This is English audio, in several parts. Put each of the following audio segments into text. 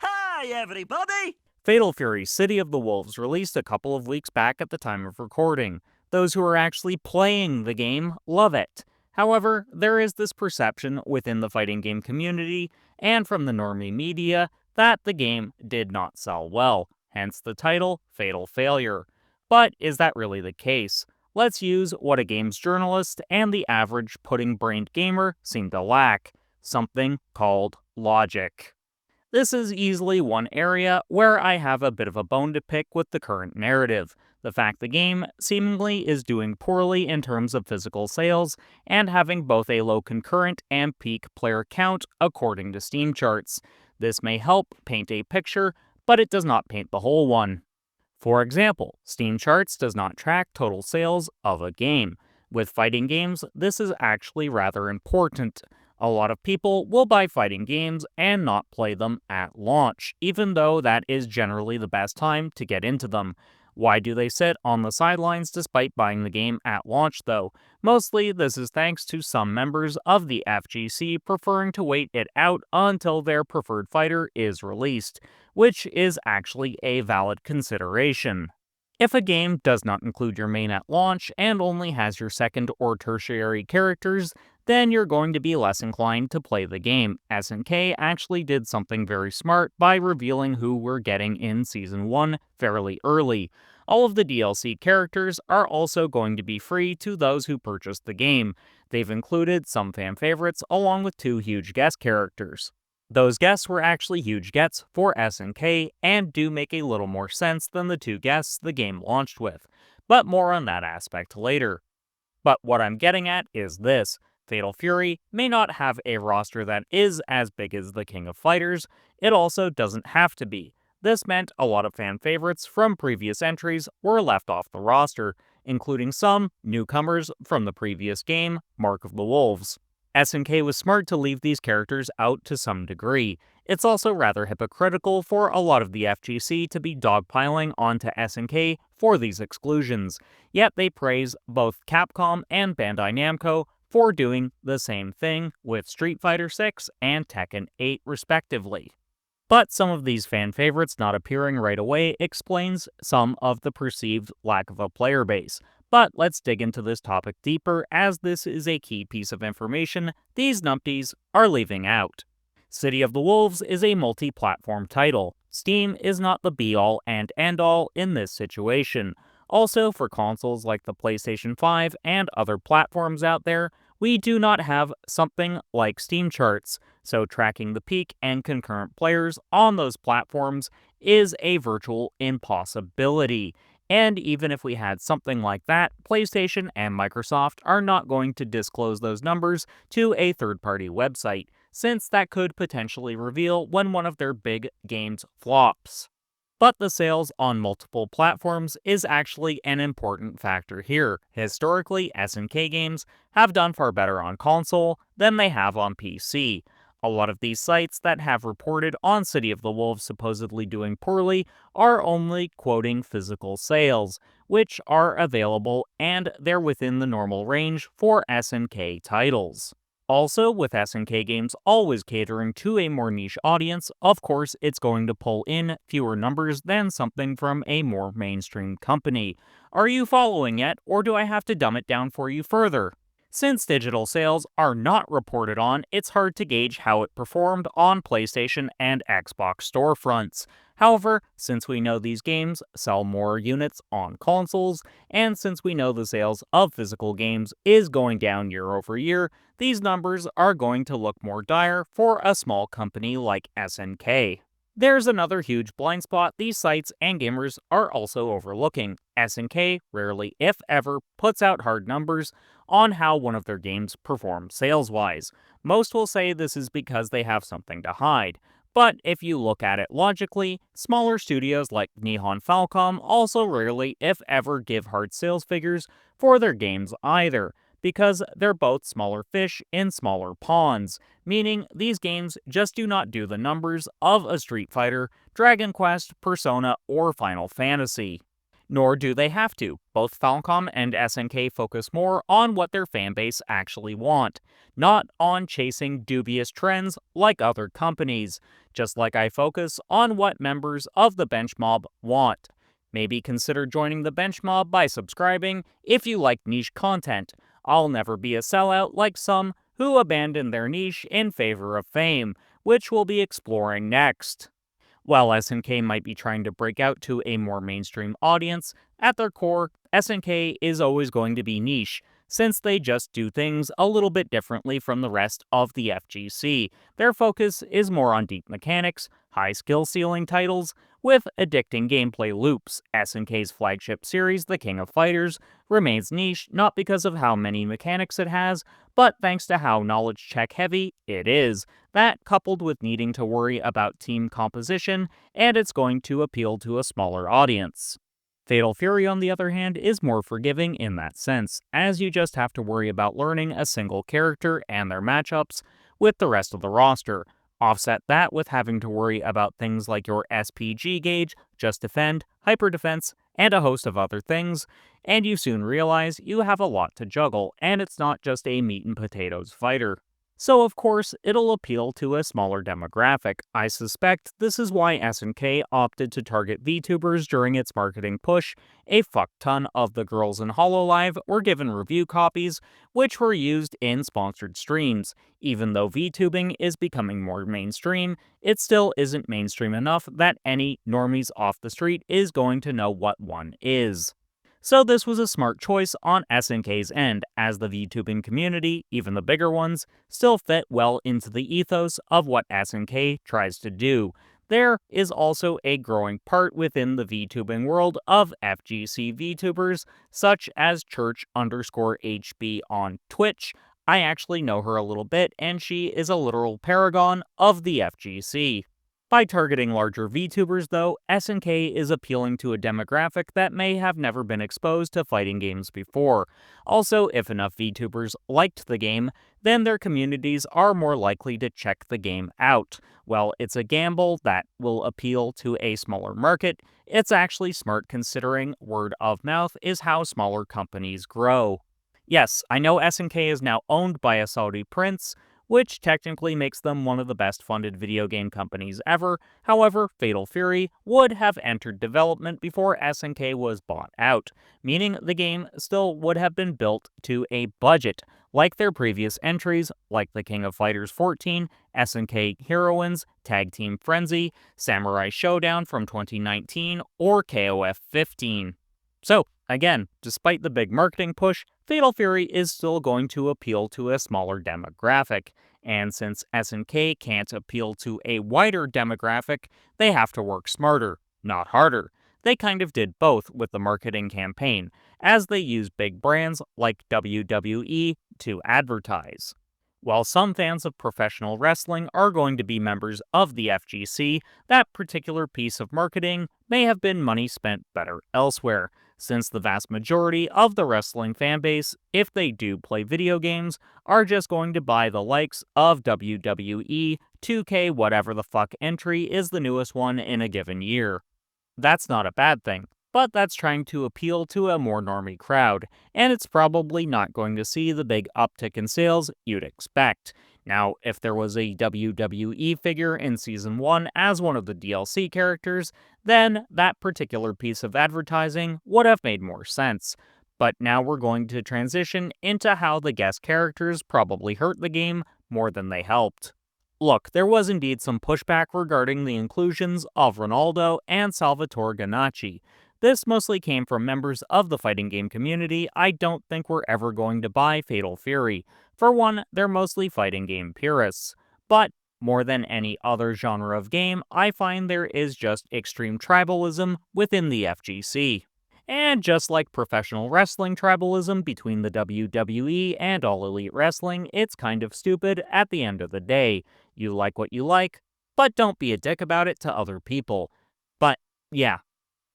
Hi, everybody! Fatal Fury City of the Wolves released a couple of weeks back at the time of recording. Those who are actually playing the game love it. However, there is this perception within the fighting game community and from the normie media that the game did not sell well, hence the title Fatal Failure. But is that really the case? Let's use what a games journalist and the average pudding-brained gamer seem to lack: something called logic. This is easily one area where I have a bit of a bone to pick with the current narrative. The fact the game seemingly is doing poorly in terms of physical sales and having both a low concurrent and peak player count according to Steam charts. This may help paint a picture, but it does not paint the whole one. For example, Steam charts does not track total sales of a game. With fighting games, this is actually rather important. A lot of people will buy fighting games and not play them at launch, even though that is generally the best time to get into them. Why do they sit on the sidelines despite buying the game at launch, though? Mostly, this is thanks to some members of the FGC preferring to wait it out until their preferred fighter is released, which is actually a valid consideration. If a game does not include your main at launch and only has your second or tertiary characters, then you're going to be less inclined to play the game. SNK actually did something very smart by revealing who we're getting in Season 1 fairly early. All of the DLC characters are also going to be free to those who purchase the game. They've included some fan favorites along with two huge guest characters. Those guests were actually huge gets for SNK and do make a little more sense than the two guests the game launched with, but more on that aspect later. But what I'm getting at is this: Fatal Fury may not have a roster that is as big as the King of Fighters, it also doesn't have to be. This meant a lot of fan favorites from previous entries were left off the roster, including some newcomers from the previous game, Mark of the Wolves. SNK was smart to leave these characters out to some degree. It's also rather hypocritical for a lot of the FGC to be dogpiling onto SNK for these exclusions, yet they praise both Capcom and Bandai Namco for doing the same thing with Street Fighter 6 and Tekken 8 respectively. But some of these fan favorites not appearing right away explains some of the perceived lack of a player base. But let's dig into this topic deeper, as this is a key piece of information these numpties are leaving out. City of the Wolves is a multi-platform title. Steam is not the be-all and end-all in this situation. Also, for consoles like the PlayStation 5 and other platforms out there, we do not have something like Steam charts, so tracking the peak and concurrent players on those platforms is a virtual impossibility. And even if we had something like that, PlayStation and Microsoft are not going to disclose those numbers to a third-party website, since that could potentially reveal when one of their big games flops. But the sales on multiple platforms is actually an important factor here. Historically, SNK games have done far better on console than they have on PC. A lot of these sites that have reported on City of the Wolves supposedly doing poorly are only quoting physical sales, which are available and they're within the normal range for SNK titles. Also, with SNK games always catering to a more niche audience, of course it's going to pull in fewer numbers than something from a more mainstream company. Are you following yet, or do I have to dumb it down for you further? Since digital sales are not reported on, it's hard to gauge how it performed on PlayStation and Xbox storefronts. However, since we know these games sell more units on consoles, and since we know the sales of physical games is going down year over year, these numbers are going to look more dire for a small company like SNK. There's another huge blind spot these sites and gamers are also overlooking. SNK rarely, if ever, puts out hard numbers on how one of their games performs sales-wise. Most will say this is because they have something to hide. But if you look at it logically, smaller studios like Nihon Falcom also rarely, if ever, give hard sales figures for their games either, because they're both smaller fish in smaller ponds, meaning these games just do not do the numbers of a Street Fighter, Dragon Quest, Persona, or Final Fantasy. Nor do they have to. Both Falcom and SNK focus more on what their fanbase actually want, not on chasing dubious trends like other companies, just like I focus on what members of the bench mob want. Maybe consider joining the bench mob by subscribing if you like niche content. I'll never be a sellout like some who abandon their niche in favor of fame, which we'll be exploring next. While SNK might be trying to break out to a more mainstream audience, at their core, SNK is always going to be niche, since they just do things a little bit differently from the rest of the FGC. Their focus is more on deep mechanics, high skill ceiling titles, with addicting gameplay loops. SNK's flagship series, The King of Fighters, remains niche not because of how many mechanics it has, but thanks to how knowledge check heavy it is. That, coupled with needing to worry about team composition, and it's going to appeal to a smaller audience. Fatal Fury, on the other hand, is more forgiving in that sense, as you just have to worry about learning a single character and their matchups with the rest of the roster. Offset that with having to worry about things like your SPG gauge, Just Defend, Hyper Defense, and a host of other things, and you soon realize you have a lot to juggle, and it's not just a meat and potatoes fighter. So of course, it'll appeal to a smaller demographic. I suspect this is why SNK opted to target VTubers during its marketing push. A fuck ton of the girls in HoloLive were given review copies, which were used in sponsored streams. Even though VTubing is becoming more mainstream, it still isn't mainstream enough that any normies off the street is going to know what one is. So this was a smart choice on SNK's end, as the VTubing community, even the bigger ones, still fit well into the ethos of what SNK tries to do. There is also a growing part within the VTubing world of FGC VTubers, such as Church_HB on Twitch. I actually know her a little bit, and she is a literal paragon of the FGC. By targeting larger VTubers, though, SNK is appealing to a demographic that may have never been exposed to fighting games before. Also, if enough VTubers liked the game, then their communities are more likely to check the game out. While it's a gamble that will appeal to a smaller market, it's actually smart considering word of mouth is how smaller companies grow. Yes, I know SNK is now owned by a Saudi prince, which technically makes them one of the best funded video game companies ever. However, Fatal Fury would have entered development before SNK was bought out, meaning the game still would have been built to a budget, like their previous entries like The King of Fighters 14, SNK Heroines, Tag Team Frenzy, Samurai Showdown from 2019, or KOF 15. So, again, despite the big marketing push, Fatal Fury is still going to appeal to a smaller demographic, and since SNK can't appeal to a wider demographic, they have to work smarter, not harder. They kind of did both with the marketing campaign, as they use big brands like WWE to advertise. While some fans of professional wrestling are going to be members of the FGC, that particular piece of marketing may have been money spent better elsewhere, since the vast majority of the wrestling fanbase, if they do play video games, are just going to buy the likes of WWE, 2K, whatever the fuck entry is the newest one in a given year. That's not a bad thing, but that's trying to appeal to a more normie crowd, and it's probably not going to see the big uptick in sales you'd expect. Now, if there was a WWE figure in Season 1 as one of the DLC characters, then that particular piece of advertising would have made more sense. But now we're going to transition into how the guest characters probably hurt the game more than they helped. Look, there was indeed some pushback regarding the inclusions of Ronaldo and Salvatore Ganacci. This mostly came from members of the fighting game community I don't think were ever going to buy Fatal Fury. For one, they're mostly fighting game purists. But more than any other genre of game, I find there is just extreme tribalism within the FGC. And just like professional wrestling tribalism between the WWE and All Elite Wrestling, it's kind of stupid at the end of the day. You like what you like, but don't be a dick about it to other people. But yeah,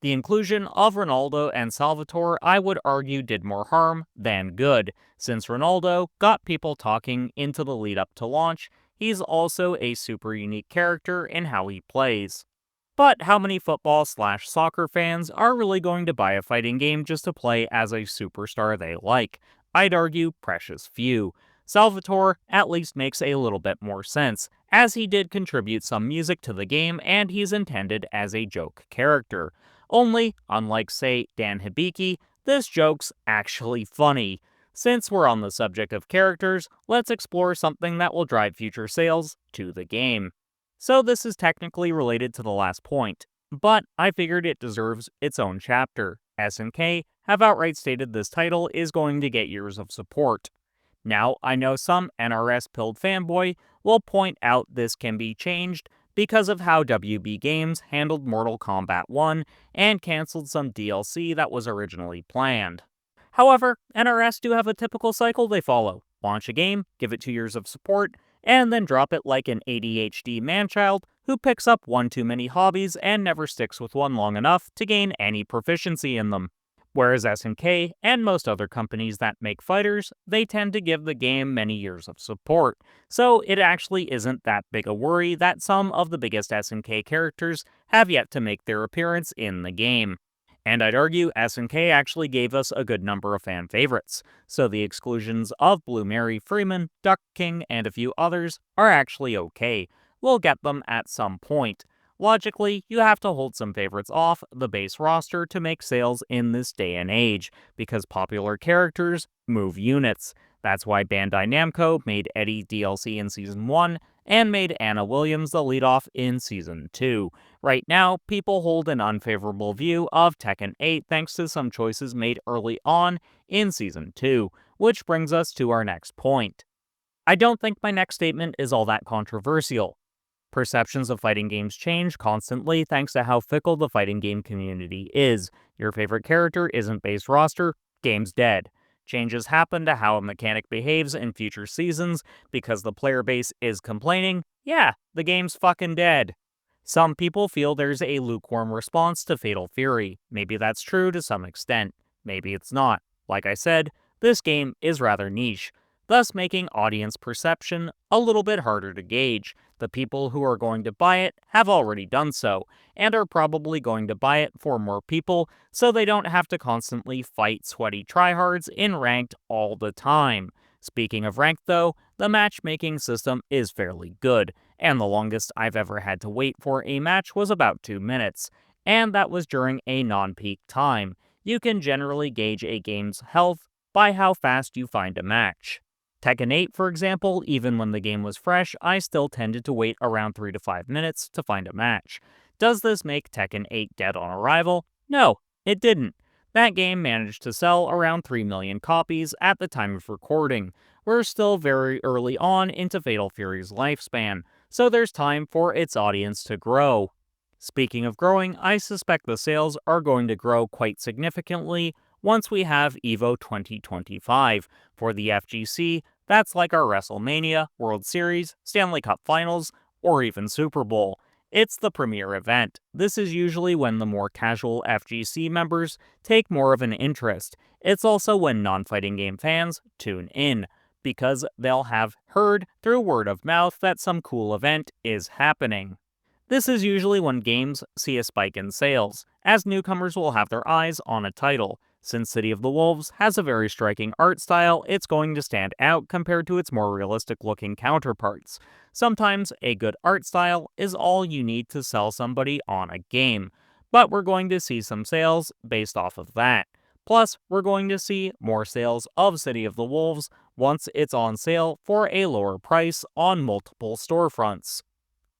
the inclusion of Ronaldo and Salvatore, I would argue, did more harm than good. Since Ronaldo got people talking into the lead up to launch, he's also a super unique character in how he plays. But how many football/soccer fans are really going to buy a fighting game just to play as a superstar they like? I'd argue precious few. Salvatore at least makes a little bit more sense, as he did contribute some music to the game and he's intended as a joke character. Only, unlike say Dan Hibiki, this joke's actually funny. Since we're on the subject of characters, let's explore something that will drive future sales to the game. So this is technically related to the last point, but I figured it deserves its own chapter. SNK have outright stated this title is going to get years of support. Now, I know some NRS pilled fanboy will point out this can be changed because of how WB Games handled Mortal Kombat 1 and cancelled some DLC that was originally planned. However, NRS do have a typical cycle they follow. Launch a game, give it 2 years of support, and then drop it like an ADHD manchild who picks up one too many hobbies and never sticks with one long enough to gain any proficiency in them. Whereas SNK and most other companies that make fighters, they tend to give the game many years of support. So it actually isn't that big a worry that some of the biggest SNK characters have yet to make their appearance in the game. And I'd argue SNK actually gave us a good number of fan favorites, so the exclusions of Blue Mary Freeman, Duck King, and a few others are actually okay. We'll get them at some point. Logically, you have to hold some favorites off the base roster to make sales in this day and age, because popular characters move units. That's why Bandai Namco made Eddie DLC in Season 1 and made Anna Williams the leadoff in Season 2. Right now, people hold an unfavorable view of Tekken 8 thanks to some choices made early on in Season 2, which brings us to our next point. I don't think my next statement is all that controversial. Perceptions of fighting games change constantly thanks to how fickle the fighting game community is. Your favorite character isn't base roster, game's dead. Changes happen to how a mechanic behaves in future seasons because the player base is complaining, yeah, the game's fucking dead. Some people feel there's a lukewarm response to Fatal Fury. Maybe that's true to some extent. Maybe it's not. Like I said, this game is rather niche, thus making audience perception a little bit harder to gauge. The people who are going to buy it have already done so, and are probably going to buy it for more people so they don't have to constantly fight sweaty tryhards in ranked all the time. Speaking of ranked though, the matchmaking system is fairly good, and the longest I've ever had to wait for a match was about 2 minutes, and that was during a non-peak time. You can generally gauge a game's health by how fast you find a match. Tekken 8, for example, even when the game was fresh, I still tended to wait around 3 to 5 minutes to find a match. Does this make Tekken 8 dead on arrival? No, it didn't. That game managed to sell around 3 million copies at the time of recording. We're still very early on into Fatal Fury's lifespan, so there's time for its audience to grow. Speaking of growing, I suspect the sales are going to grow quite significantly once we have EVO 2025. For the FGC, that's like our WrestleMania, World Series, Stanley Cup Finals, or even Super Bowl. It's the premier event. This is usually when the more casual FGC members take more of an interest. It's also when non-fighting game fans tune in, because they'll have heard through word of mouth that some cool event is happening. This is usually when games see a spike in sales, as newcomers will have their eyes on a title. Since City of the Wolves has a very striking art style, it's going to stand out compared to its more realistic-looking counterparts. Sometimes a good art style is all you need to sell somebody on a game, but we're going to see some sales based off of that. Plus, we're going to see more sales of City of the Wolves once it's on sale for a lower price on multiple storefronts.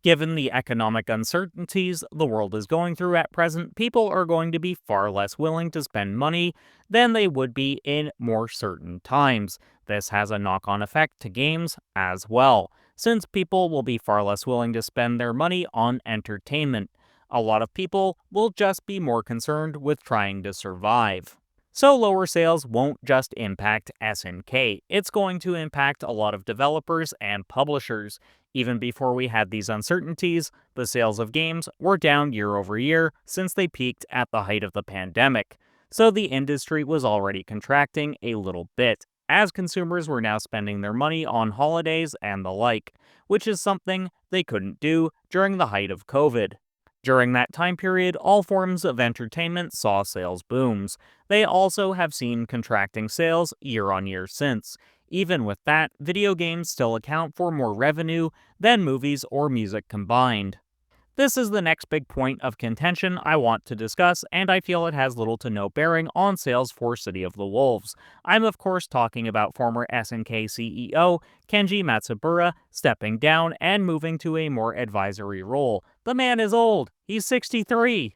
Given the economic uncertainties the world is going through at present, people are going to be far less willing to spend money than they would be in more certain times. This has a knock-on effect to games as well, since people will be far less willing to spend their money on entertainment. A lot of people will just be more concerned with trying to survive. So lower sales won't just impact SNK, it's going to impact a lot of developers and publishers. Even before we had these uncertainties, the sales of games were down year over year since they peaked at the height of the pandemic. So the industry was already contracting a little bit, as consumers were now spending their money on holidays and the like, which is something they couldn't do during the height of COVID. During that time period, all forms of entertainment saw sales booms. They also have seen contracting sales year on year since. Even with that, video games still account for more revenue than movies or music combined. This is the next big point of contention I want to discuss, and I feel it has little to no bearing on sales for City of the Wolves. I'm of course talking about former SNK CEO Kenji Matsubara stepping down and moving to a more advisory role. The man is old. He's 63.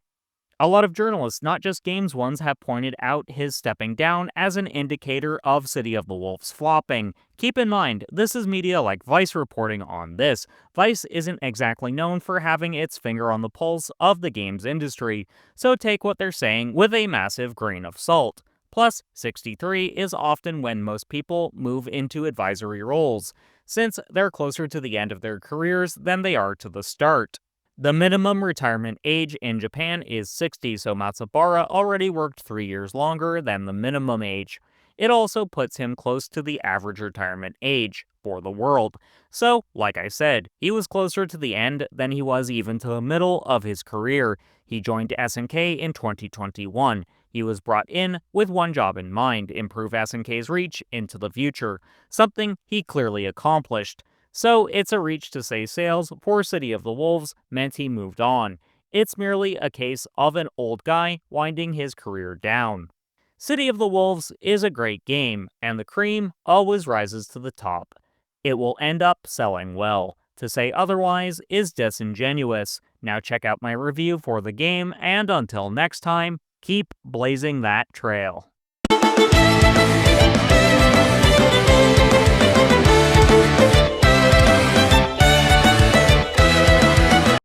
A lot of journalists, not just games ones, have pointed out his stepping down as an indicator of City of the Wolves flopping. Keep in mind, this is media like Vice reporting on this. Vice isn't exactly known for having its finger on the pulse of the games industry, so take what they're saying with a massive grain of salt. Plus, 63 is often when most people move into advisory roles, since they're closer to the end of their careers than they are to the start. The minimum retirement age in Japan is 60, so Matsubara already worked 3 years longer than the minimum age. It also puts him close to the average retirement age for the world. So, like I said, he was closer to the end than he was even to the middle of his career. He joined SNK in 2021. He was brought in with one job in mind: improve SNK's reach into the future, something he clearly accomplished. So it's a reach to say sales for City of the Wolves meant he moved on. It's merely a case of an old guy winding his career down. City of the Wolves is a great game, and the cream always rises to the top. It will end up selling well. To say otherwise is disingenuous. Now check out my review for the game, and until next time, keep blazing that trail.